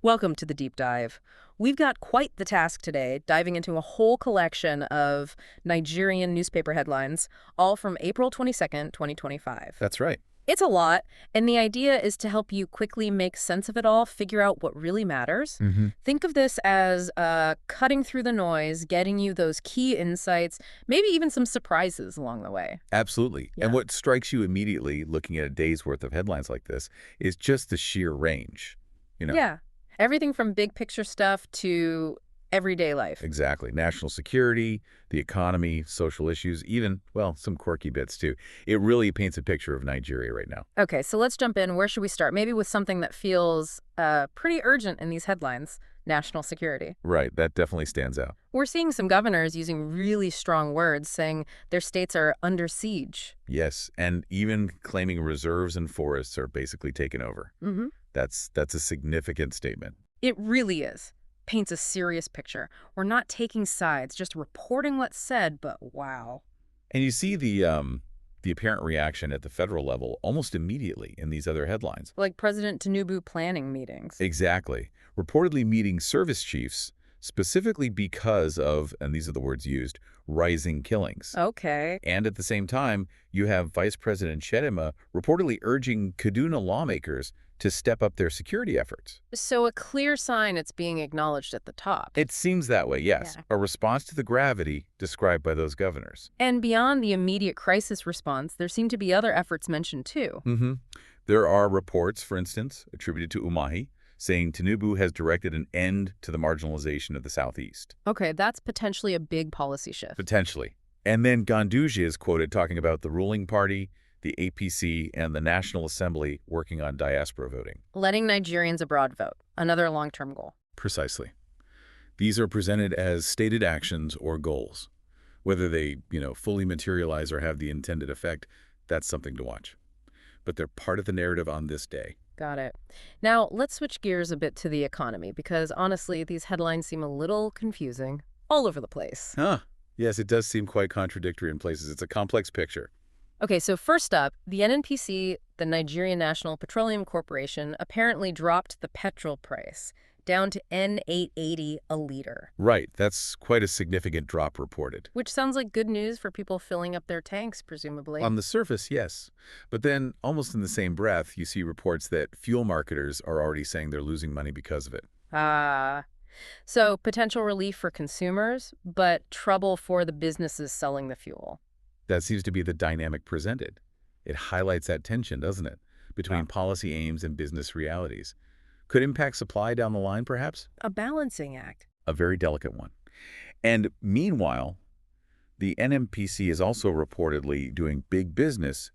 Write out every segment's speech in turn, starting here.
Welcome to the deep dive. We've got quite the task today, diving into a whole collection of Nigerian newspaper headlines, all from April 22nd, 2025. That's right. It's a lot, and the idea is to help you quickly make sense of it all, figure out what really matters. hmm Think of this as cutting through the noise, getting you those key insights, maybe even some surprises along the way. Absolutely. And Yeah. what strikes you immediately looking at a day's worth of headlines like this is just the sheer range. You know, Yeah. Everything from big picture stuff to everyday life. exactly. National security, the economy, social issues, even, well, some quirky bits too. It really paints a picture of Nigeria right now. Okay, so let's jump in. Where should we start? Maybe with something that feels pretty urgent in these headlines, national security. Right. That definitely stands out. We're seeing some governors using really strong words, saying their states are under siege. Yes. And even claiming reserves and forests are basically taken over. hmm That's a significant statement. It really is. Paints a serious picture. We're not taking sides, just reporting what's said, but wow. And you see the apparent reaction at the federal level almost immediately in these other headlines. Like President Tinubu planning meetings. Exactly. Reportedly meeting service chiefs specifically because of, and these are the words used, rising killings. Okay. And at the same time, you have Vice President Chedema reportedly urging Kaduna lawmakers to step up their security efforts. So a clear sign it's being acknowledged at the top. It seems that way, yes. Yeah. A response to the gravity described by those governors. And beyond the immediate crisis response, there seem to be other efforts mentioned too. There are reports, for instance, attributed to Umahi, saying Tinubu has directed an end to the marginalization of the Southeast. Okay, that's potentially a big policy shift. Potentially. And then Ganduje is quoted talking about the ruling party, the APC, and the National Assembly working on diaspora voting. Letting Nigerians abroad vote, another long-term goal. Precisely. These are presented as stated actions or goals. Whether they, fully materialize or have the intended effect, that's something to watch. But they're part of the narrative on this day. Got it. Now, let's switch gears a bit to the economy, because honestly, these headlines seem a little confusing, all over the place. Yes, it does seem quite contradictory in places. It's a complex picture. Okay, so first up, the NNPC, the Nigerian National Petroleum Corporation, apparently dropped the petrol price down to N880 a liter. Right, that's quite a significant drop reported. Which sounds like good news for people filling up their tanks, presumably. On the surface, yes. But then, almost in the same breath, you see reports that fuel marketers are already saying they're losing money because of it. So potential relief for consumers, but trouble for the businesses selling the fuel. That seems to be the dynamic presented. It highlights that tension, doesn't it, between policy aims and business realities. Could impact supply down the line, perhaps? A balancing act. A very delicate one. And meanwhile, the NMPC is also reportedly doing big business,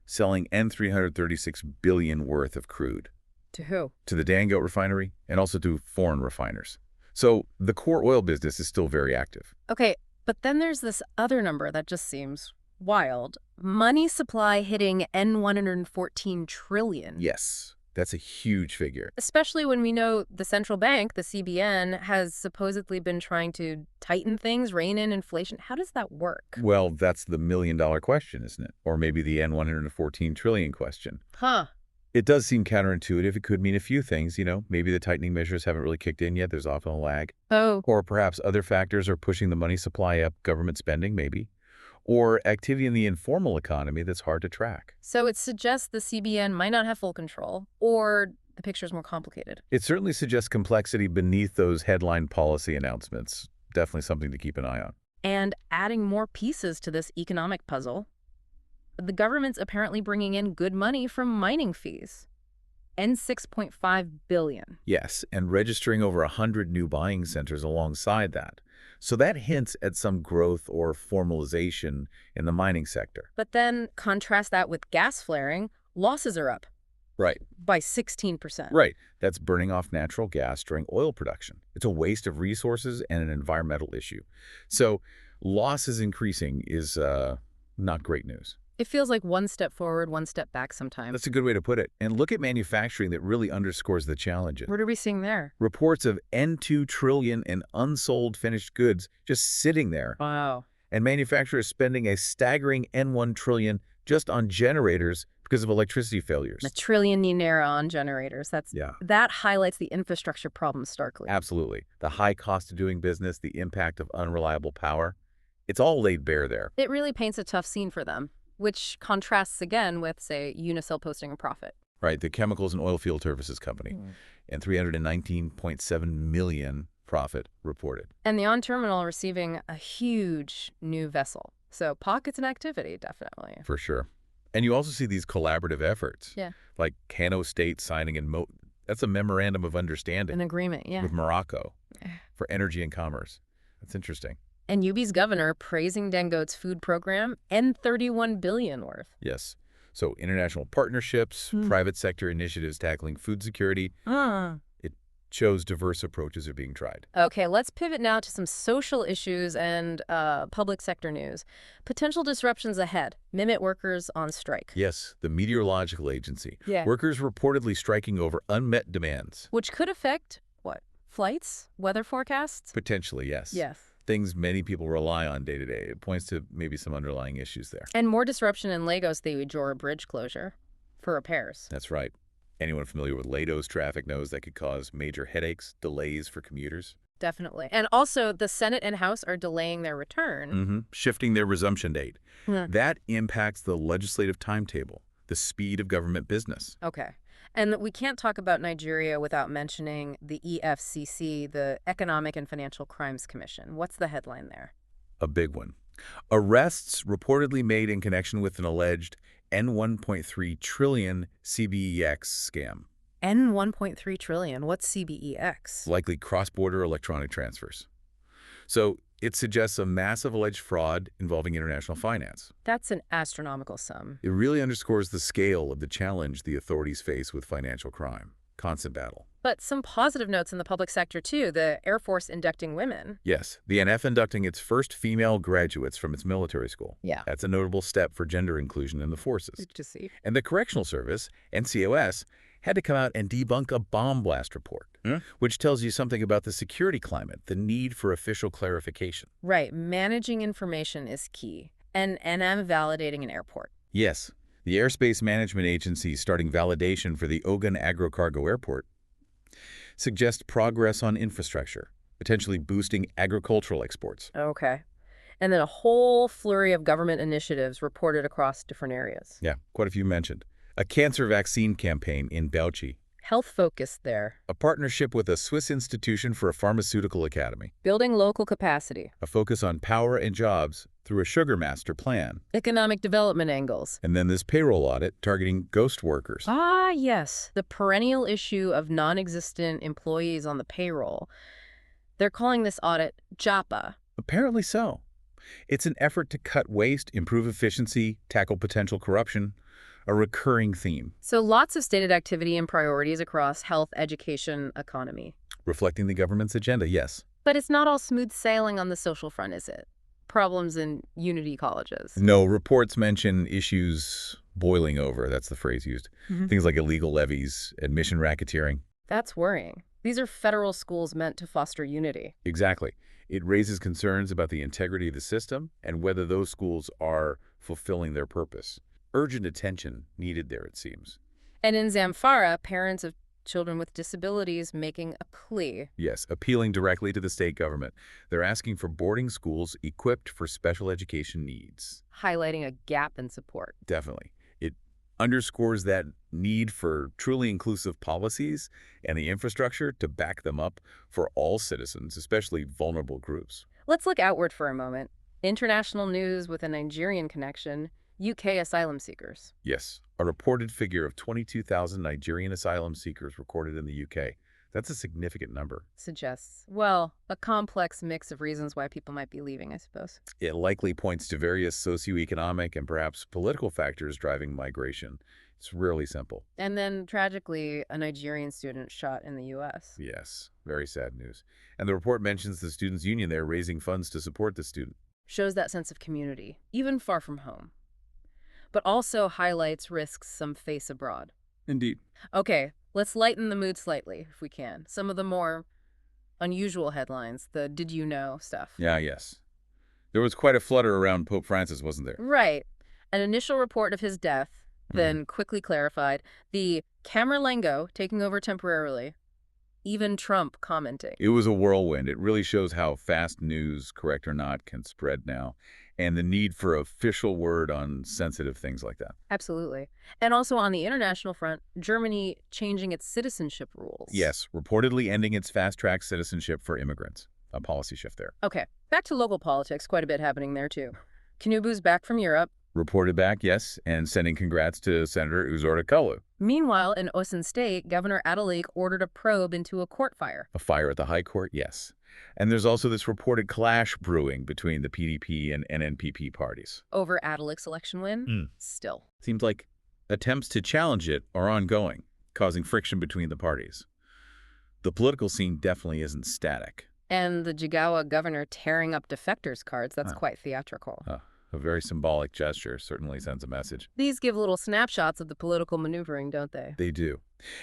selling N336 billion worth of crude To who? to the Dangote refinery and also to foreign refiners. So the core oil business is still very active. Okay, but then there's this other number that just seems wild. Money supply hitting N114 trillion. Yes, that's a huge figure. Especially when we know the central bank, the CBN, has supposedly been trying to tighten things, rein in inflation. How does that work? Well, that's the million-dollar question, isn't it? Or maybe the N114 trillion question. Huh. It does seem counterintuitive. It could mean a few things, maybe the tightening measures haven't really kicked in yet. There's often a lag. Oh. Or perhaps other factors are pushing the money supply up, government spending maybe. Or activity in the informal economy that's hard to track. So it suggests the CBN might not have full control, or the picture's more complicated. It certainly suggests complexity beneath those headline policy announcements. Definitely something to keep an eye on. And adding more pieces to this economic puzzle, the government's apparently bringing in good money from mining fees. N6.5 billion. Yes, and registering over 100 new buying centers alongside that. So that hints at some growth or formalization in the mining sector. But then contrast that with gas flaring, losses are up Right. by 16%. Right. That's burning off natural gas during oil production. It's a waste of resources and an environmental issue. So losses increasing is not great news. It feels like one step forward, one step back sometimes. That's a good way to put it. And look at manufacturing that really underscores the challenges. What are we seeing there? Reports of N2 trillion in unsold finished goods just sitting there. Wow. And manufacturers spending a staggering N1 trillion just on generators because of electricity A failures. trillion naira on generators. Yeah, That highlights the infrastructure problem starkly. absolutely. The high cost of doing business, the impact of unreliable power, it's all laid bare there. It really paints a tough scene for them, which contrasts again with, say, Unicel posting a profit. Right, the Chemicals and Oilfield Services Company, and 319.7 million profit reported. And the on-terminal receiving a huge new vessel. So pockets and activity, definitely. For sure. And you also see these collaborative efforts, Yeah. like Kano State signing that's a memorandum of understanding An agreement, yeah. with Morocco for energy and commerce. That's interesting. And UB's governor praising Dangote's food program and $31 billion worth. Yes. So international partnerships, private sector initiatives tackling food security. It shows diverse approaches are being tried. Okay, let's pivot now to some social issues and public sector news. Potential disruptions ahead. Mimit workers on strike. Yes, the Meteorological Agency. Yeah. Workers reportedly striking over unmet demands. Which could affect, what, flights, weather forecasts? Potentially, yes. Yes. Things many people rely on day to day. It points to maybe some underlying issues there. And more disruption in Lagos, the Ijora Bridge closure for repairs. That's right. Anyone familiar with Lagos traffic knows that could cause major headaches, delays for commuters. Definitely. And also, the Senate and House are delaying their return. Shifting their resumption date. Hmm. That impacts the legislative timetable, the speed of government business. Okay. And we can't talk about Nigeria without mentioning the EFCC, the Economic and Financial Crimes Commission. What's the headline there? A big one. Arrests reportedly made in connection with an alleged N1.3 trillion CBEX scam, N1.3 trillion. What's CBEX? likely cross-border electronic transfers. So it suggests a massive alleged fraud involving international finance. That's an astronomical sum. It really underscores the scale of the challenge the authorities face with financial crime. Constant battle. But some positive notes in the public sector, too. The Air Force inducting women. Yes, the NF inducting its first female graduates from its military school. Yeah. That's a notable step for gender inclusion in the forces. Good to see. And the Correctional Service, NCOS, had to come out and debunk a bomb blast report, which tells you something about the security climate, the need for official clarification. Right. Managing information is key. And NM validating an airport. Yes, the Airspace Management Agency starting validation for the Ogun Agrocargo Airport suggests progress on infrastructure, potentially boosting agricultural exports. Okay. And then a whole flurry of government initiatives reported across different areas. Yeah, quite a few mentioned. A cancer vaccine campaign in Bauchi, Health focused there. a partnership with a Swiss institution for a pharmaceutical academy, Building local capacity. a focus on power and jobs through a sugar master plan, Economic development angles. and then this payroll audit targeting ghost workers. Ah, yes. The perennial issue of non-existent employees on the payroll. They're calling this audit JAPA. Apparently so. It's an effort to cut waste, improve efficiency, tackle potential corruption, a recurring theme, So lots of stated activity and priorities across health, education, economy. reflecting the government's agenda, yes. But it's not all smooth sailing on the social front, is it? Problems in unity colleges. No, reports mention issues boiling over, that's the phrase used. Things like illegal levies, admission racketeering. That's worrying. These are federal schools meant to foster unity. Exactly. It raises concerns about the integrity of the system and whether those schools are fulfilling their purpose. Urgent attention needed there, it seems. And in Zamfara, parents of children with disabilities making a plea. Yes, appealing directly to the state government. They're asking for boarding schools equipped for special education needs. Highlighting a gap in support. Definitely. It underscores that need for truly inclusive policies and the infrastructure to back them up for all citizens, especially vulnerable groups. Let's look outward for a moment. International news with a Nigerian connection. UK asylum seekers. Yes, a reported figure of 22,000 Nigerian asylum seekers recorded in the UK. That's a significant number. Suggests, well, a complex mix of reasons why people might be leaving, I suppose. It likely points to various socioeconomic and perhaps political factors driving migration. It's really simple. And then, tragically, a Nigerian student shot in the U.S. Yes, very sad news. And the report mentions the students' union there raising funds to support the student. Shows that sense of community, even far from home. But also highlights risks some face abroad. Indeed. Okay, let's lighten the mood slightly, if we can. Some of the more unusual headlines, the did you know stuff. Yes. There was quite a flutter around Pope Francis, wasn't there? Right. An initial report of his death, then quickly clarified. The Camerlengo taking over temporarily. Even Trump commenting. It was a whirlwind. It really shows how fast news, correct or not, can spread now, and the need for official word on sensitive things like that. Absolutely. And also on the international front, Germany changing its citizenship rules. Yes, reportedly ending its fast-track citizenship for immigrants. A policy shift there. Okay, back to local politics. Quite a bit happening there, too. Knubu's back from Europe. Reported back, yes, and sending congrats to Senator Uzorda. Meanwhile, in Osun State, Governor Adeleke ordered a probe into a court fire. A fire at the High Court, yes. And there's also this reported clash brewing between the PDP and NNPP parties. Over Adeleke's election win? Still. Seems like attempts to challenge it are ongoing, causing friction between the parties. The political scene definitely isn't static. And the Jigawa governor tearing up defectors' cards, that's quite theatrical. A very symbolic gesture, certainly sends a message. These give little snapshots of the political maneuvering, don't they? They do.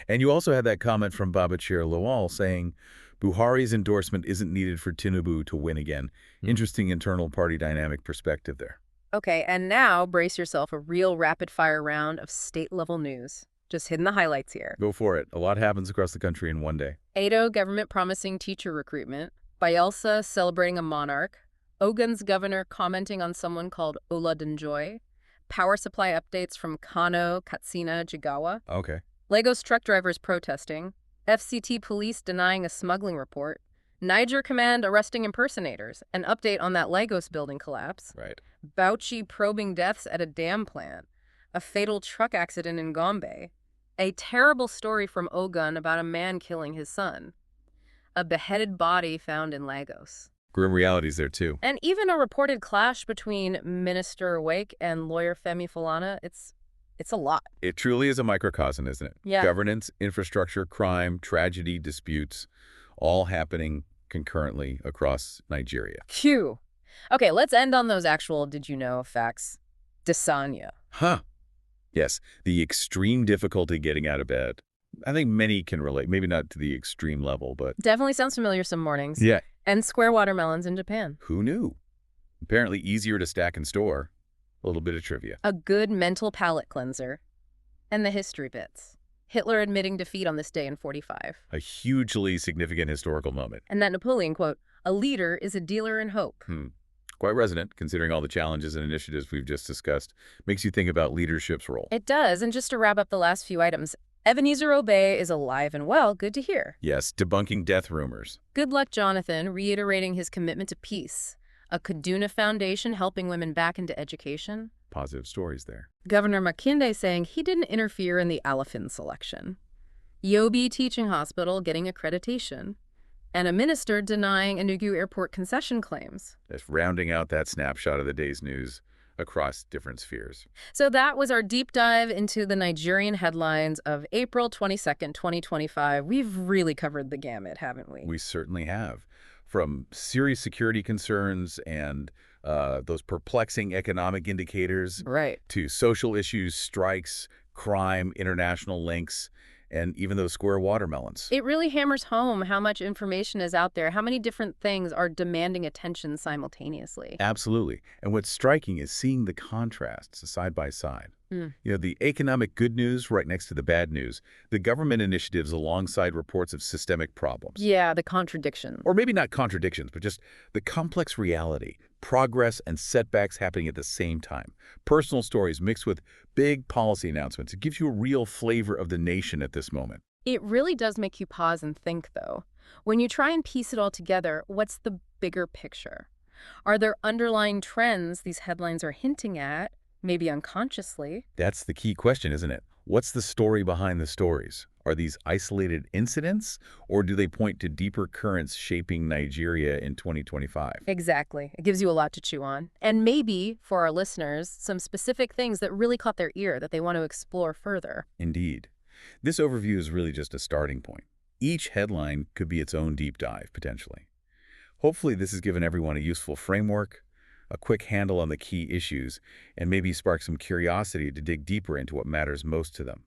And you also had that comment from Babachir Lawal saying Buhari's endorsement isn't needed for Tinubu to win again. Interesting internal party dynamic perspective there. Okay, and now brace yourself, a real rapid-fire round of state-level news. Just hitting the highlights here. Go for it. A lot happens across the country in one day. Edo government promising teacher recruitment. Bayelsa celebrating a monarch. Ogun's governor commenting on someone called Olatunjoy. Power supply updates from Kano, Katsina, Jigawa. Okay. Lagos truck drivers protesting. FCT police denying a smuggling report. Niger command arresting impersonators. An update on that Lagos building collapse. Right. Bauchi probing deaths at a dam plant. A fatal truck accident in Gombe. A terrible story from Ogun about a man killing his son. A beheaded body found in Lagos. Grim realities there, too. And even a reported clash between Minister Wake and lawyer Femi Falana. It's a lot. It truly is a microcosm, isn't it? Yeah. Governance, infrastructure, crime, tragedy, disputes, all happening concurrently across Nigeria. Phew. Okay, let's end on those actual did-you-know facts. Desanya. Huh. Yes, the extreme difficulty getting out of bed. I think many can relate, maybe not to the extreme level, but... Definitely sounds familiar some mornings. Yeah. And square watermelons in Japan. Who knew? Apparently easier to stack and store. A little bit of trivia. A good mental palate cleanser. And the history bits. Hitler admitting defeat on this day in 45. A hugely significant historical moment. And that Napoleon quote, "A leader is a dealer in hope." Quite resonant, considering all the challenges and initiatives we've just discussed. Makes you think about leadership's role. It does. And just to wrap up the last few items, Ebenezer Obey is alive and well. Good to hear. Yes, debunking death rumors. Good luck, Jonathan, reiterating his commitment to peace. A Kaduna Foundation helping women back into education. Positive stories there. Governor Makinde saying he didn't interfere in the Alafin selection. Yobe Teaching Hospital getting accreditation. And a minister denying Enugu Airport concession claims. That's rounding out that snapshot of the day's news across different spheres. So that was our deep dive into the Nigerian headlines of April 22nd, 2025. We've really covered the gamut, haven't we? We certainly have. From serious security concerns and those perplexing economic indicators Right. to social issues, strikes, crime, international links, and even those square watermelons. It really hammers home how much information is out there, how many different things are demanding attention simultaneously. Absolutely. And what's striking is seeing the contrasts side by side. You know, the economic good news right next to the bad news, the government initiatives alongside reports of systemic problems. Yeah, the contradictions. Or maybe not contradictions, but just the complex reality, progress and setbacks happening at the same time. Personal stories mixed with big policy announcements. It gives you a real flavor of the nation at this moment. It really does make you pause and think, though. When you try and piece it all together, what's the bigger picture? Are there underlying trends these headlines are hinting at, maybe unconsciously? That's the key question, isn't it? What's the story behind the stories? Are these isolated incidents, or do they point to deeper currents shaping Nigeria in 2025? Exactly. It gives you a lot to chew on. And maybe, for our listeners, some specific things that really caught their ear that they want to explore further. Indeed. This overview is really just a starting point. Each headline could be its own deep dive, potentially. Hopefully this has given everyone a useful framework, a quick handle on the key issues, and maybe spark some curiosity to dig deeper into what matters most to them.